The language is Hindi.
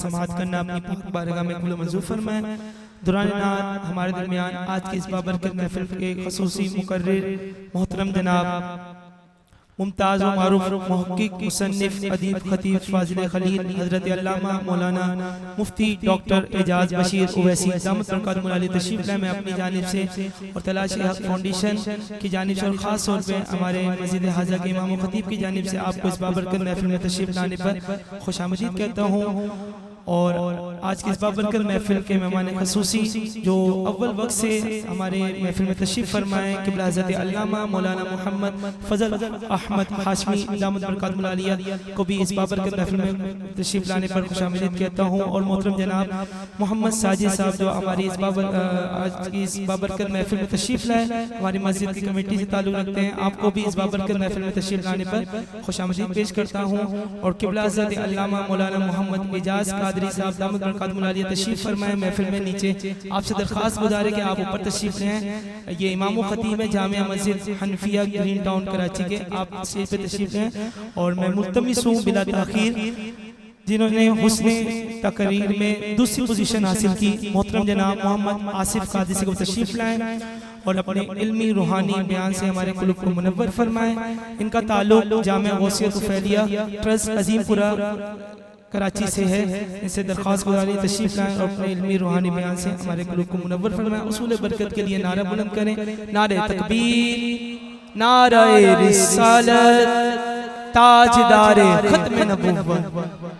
समाअत करना अपनी पाक बारगाह में कबूल मंजूर फरमाए। दुरान नात हमारे दरमियान आज की इस बाबरकत महफिल के खसूसी मुकर्रिर मोहतरम जनाब मुमताज़ व मारूफ मुहक्किक मुसन्निफ अदीब खतीब फाजिल खलील हज़रत अल्लामा मौलाना मुफ्ती डॉक्टर एजाज बशीर ओवैसी दामत बरकातुहु आलिया तशरीफ लाए। मैं अपनी जानिब से और तलाश हक फाउंडेशन की जानिब से और ख़ास तौर पे हमारे मस्जिद हाजा के इमाम खतीब की जानिब से आपको इस बाबरकत महफिल में तशरीफ लाने पर खुशामदीद कहता हूँ। और आज की इस बाबरकत महफिल के मेहमान खसूसी जो अव्वल वक्त से हमारे महफिल में तशरीफ फरमाए क़िबला हज़रत अल्लामा मौलाना मोहम्मद फ़ज़ल अहमद हाशमी दामत बरकातुहु आलिया को भी इस बाबरकत महफिल में तशरीफ लाने पर खुशामदीद कहता हूँ। और मोहतरम जनाब मोहम्मद साजिद साहब जो हमारी आज की इस बाबरकत महफिल में तशरीफ लाए, हमारी मस्जिद की कमेटी से ताल्लुक़ रखते हैं, आपको भी इस बाबरकत महफिल में तशरीफ लाने पर खुशामदीद पेश करता हूँ। और क़िबला हज़रत अल्लामा मौलाना मोहम्मद एजाज कादरी साहब दामत बरकातुहु आलिया तशरीफ फरमाए महफिल में। नीचे आपसे दरख्वास्त गुजारे कि आप ऊपर तशरीफ लें। ये इमाम खतीब है जामिया मस्जिद हनफिया ग्रीन टाउन कराची के, आप स्टेज पे तशरीफ लें। और मैं मुल्तमिस हूँ बिला ताखीर जिन्होंने हुस्ने तकरीर में दूसरी पोजीशन हासिल की, मोहतरम जनाब मोहम्मद आसिफ कादरी को तशरीफ लाएं और अपने इल्मी रूहानी बयान से हमारे कुल्ब को मुनव्वर फरमाएं। इनका ताल्लुक जामिया गौसियत फैलिया ट्रस्ट अजीमपुरा कराची से है। इनसे दरख्वास्त गुजारी तशरीफ लाएं और अपने इल्मी रूहानी बयान से हमारे कुल्ब को मुनव्वर फरमाएं। उसूल बरकत के लिए नारा बुलंद करें, नारे तकबीर, नारे रिसालत, ताजदारे खत्म नबुव्वत।